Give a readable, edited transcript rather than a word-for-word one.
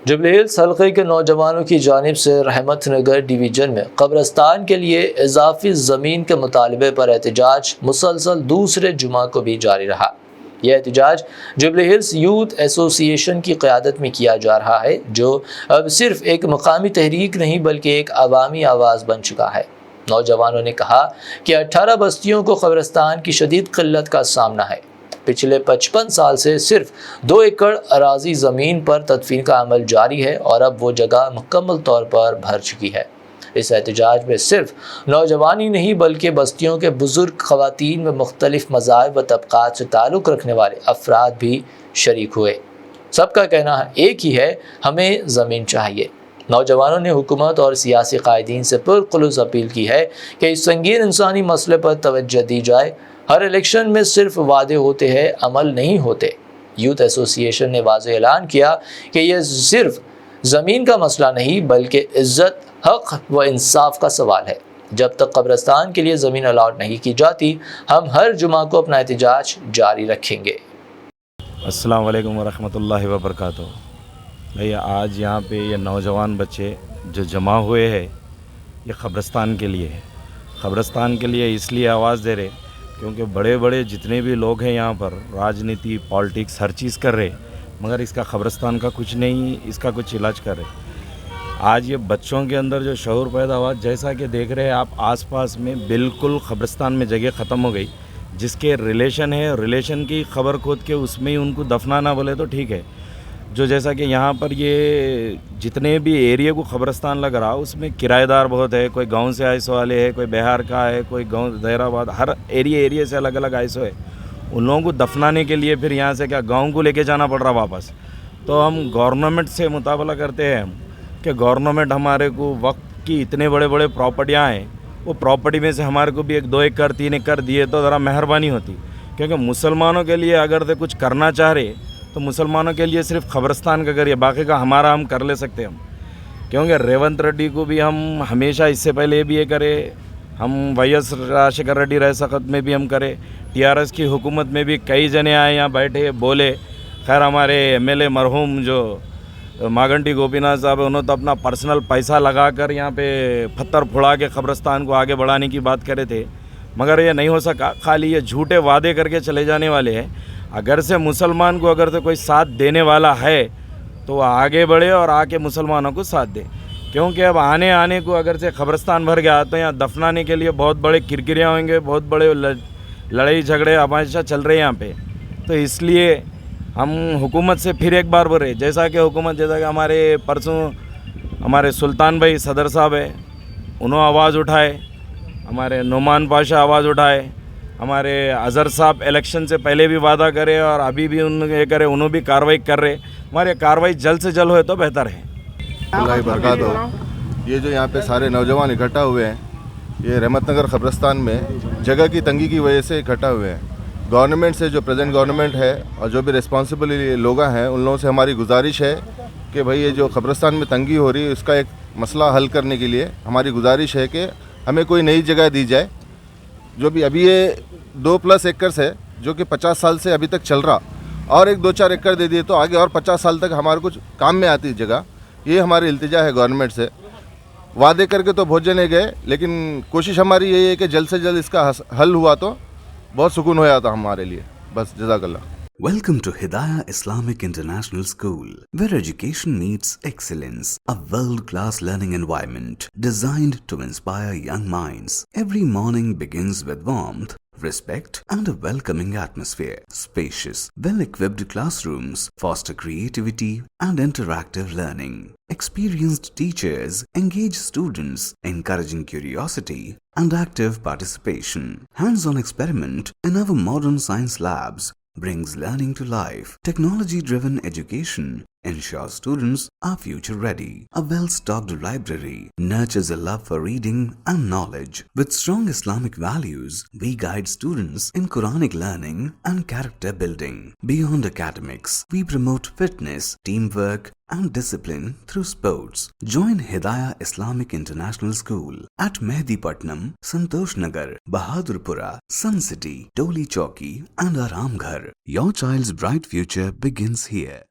Jubilee hills हल्के के नौजवानों की जानिब से रहमत नगर डिवीज़न में कब्रस्तान के लिए इजाफी ज़मीन के मुतालबे पर एहतजाज मुसलसल दूसरे जुमा को भी जारी रहा। यह एहतजाज जुबली हिल्स यूथ एसोसिएशन की क़यादत में किया जा रहा है, जो अब सिर्फ एक मकामी तहरीक नहीं बल्कि एक अवामी आवाज़ बन चुका है। नौजवानों ने कहा कि 18 बस्तियों को कब्रस्तान की शदीद क़िल्लत का सामना है। पिछले 55 साल से सिर्फ 2 एकड़ अराजी ज़मीन पर तदफीन का अमल जारी है और अब वो जगह मुकम्मल तौर पर भर चुकी है। इस एहतजाज में सिर्फ नौजवान ही नहीं बल्कि बस्तियों के बुज़ुर्ग, ख़वातीन व मुख्तलिफ मज़ाहिब व तबक़ात से ताल्लुक़ रखने वाले अफराद भी शरीक हुए। सबका कहना एक ही है, हमें ज़मीन चाहिए। नौजवानों ने हुकूमत और सियासी कायदीन से पुरखुलूस अपील की है कि इस संगीन इंसानी मसले पर तवज्जो दी जाए। हर इलेक्शन में सिर्फ वादे होते हैं, अमल नहीं होते। यूथ एसोसिएशन ने वाज़ेह ऐलान किया कि यह सिर्फ ज़मीन का मसला नहीं बल्कि इज़्ज़त, हक़ व इंसाफ का सवाल है। जब तक कब्रस्तान के लिए ज़मीन अलाट नहीं की जाती, हम हर जुमा को अपना एहतजाज जारी रखेंगे। अस्सलाम वालेकुम वरहमतुल्लाहि वबरकातुहू। भैया आज यहाँ पे ये नौजवान बच्चे जो जमा हुए हैं, ये क़ब्रस्तान के लिए है। क़ब्रस्तान के लिए इसलिए आवाज़ दे रहे क्योंकि बड़े बड़े जितने भी लोग हैं यहाँ पर राजनीति, पॉलिटिक्स हर चीज़ कर रहे, मगर इसका क़ब्रस्तान का कुछ नहीं, इसका कुछ इलाज कर रहे। आज ये बच्चों के अंदर जो शऊर पैदा हुआ, जैसा कि देख रहे हैं आप आसपास में बिल्कुल क़ब्रस्तान में जगह ख़त्म हो गई। जिसके रिलेशन है, रिलेशन की खबर खोद के उसमें ही उनको दफनाना बोले तो ठीक है। जो जैसा कि यहाँ पर ये जितने भी एरिया को क़ब्रस्तान लग रहा, उसमें किराएदार बहुत है। कोई गांव से आइसो वाले है, कोई बिहार का है, कोई गांव जहीराबाद, हर एरिया से अलग अलग आइसो है। उन लोगों को दफनाने के लिए फिर यहाँ से क्या गांव को लेके जाना पड़ रहा वापस। तो हम गवर्नमेंट से मुताबला करते हैं कि गवर्नमेंट हमारे को वक्त की इतने बड़े बड़े प्रॉपर्टियाँ हैं, वो प्रॉपर्टी में से हमारे को भी 1-2 एकड़ 3 एकड़ दिए तो ज़रा मेहरबानी होती। क्योंकि मुसलमानों के लिए अगर से कुछ करना चाह रहे तो मुसलमानों के लिए सिर्फ क़ब्रस्तान का करिए, बाकी का हमारा हम कर ले सकते हम। क्योंकि रेवंत रेड्डी को भी हम हमेशा इससे पहले भी ये करे, हम YS राजशेखर रेड्डी रह सकत में भी हम करे, TRS की हुकूमत में भी कई जने आए यहाँ बैठे बोले। खैर हमारे MLA मरहूम जो मागंटी गोपीनाथ साहब है, उन्होंने तो अपना पर्सनल पैसा लगा कर यहाँ पे पत्थर फुड़ा के क़ब्रस्तान को आगे बढ़ाने की बात करे थे, मगर ये नहीं हो सका। खाली ये झूठे वादे करके चले जाने वाले हैं। अगर से मुसलमान को अगर से कोई साथ देने वाला है तो वह आगे बढ़े और आके मुसलमानों को साथ दे। क्योंकि अब आने को अगर से क़ब्रस्तान भर गया तो यहाँ दफनाने के लिए बहुत बड़े किरकिरियाँ होंगे, बहुत बड़े लड़ाई झगड़े हमेशा चल रहे हैं यहाँ पे। तो इसलिए हम हुकूमत से फिर एक बार बोल रहे, जैसा कि हुकूमत, जैसा कि हमारे परसों हमारे सुल्तान भाई सदर साहब है, उन्होंने आवाज़ उठाए, हमारे नुमान पाशा आवाज़ उठाए, हमारे अज़हर साहब इलेक्शन से पहले भी वादा करे और अभी भी उन्होंने ये करे, उन्होंने भी कार्रवाई कर रहे। हमारे कार्रवाई जल्द से जल्द हो तो बेहतर है। अल्लाह बरकत हो। ये जो यहाँ पे सारे नौजवान इकट्ठा हुए हैं, ये रहमत नगर क़ब्रस्तान में जगह की तंगी की वजह से इकट्ठा हुए हैं। गवर्नमेंट से, जो प्रेजेंट गवर्नमेंट है और जो भी रिस्पॉन्सिबल लोग हैं, उन लोगों से हमारी गुजारिश है कि भाई ये जो क़ब्रस्तान में तंगी हो रही है, उसका एक मसला हल करने के लिए हमारी गुजारिश है कि हमें कोई नई जगह दी जाए। जो भी अभी ये 2+ एकड़ है जो कि 50 साल से अभी तक चल रहा, और एक 2-4 एकड़ दे दिए तो आगे और 50 साल तक हमारे कुछ काम में आती जगह। ये हमारी इल्तिजा है गवर्नमेंट से। वादे करके तो बहुत जने गए, लेकिन कोशिश हमारी यही है कि जल्द से जल्द इसका हल हुआ तो बहुत सुकून हो जाता हमारे लिए। बस जज़ाकल्लाह। Welcome to Hidayah Islamic International School, where education meets excellence, a world-class learning environment designed to inspire young minds. Every morning begins with warmth, respect and a welcoming atmosphere. Spacious, well-equipped classrooms foster creativity and interactive learning. Experienced teachers engage students, encouraging curiosity and active participation. Hands-on experiment in our modern science labs brings learning to life. Technology-driven education ensures students are future-ready. A well-stocked library nurtures a love for reading and knowledge. With strong Islamic values, we guide students in Quranic learning and character building. Beyond academics, we promote fitness, teamwork, and discipline through sports. Join Hidayah Islamic International School at Mehdipatnam, Santosh Nagar, Bahadurpura, Sun City, Toli Chowki, and Aramghar. Your child's bright future begins here.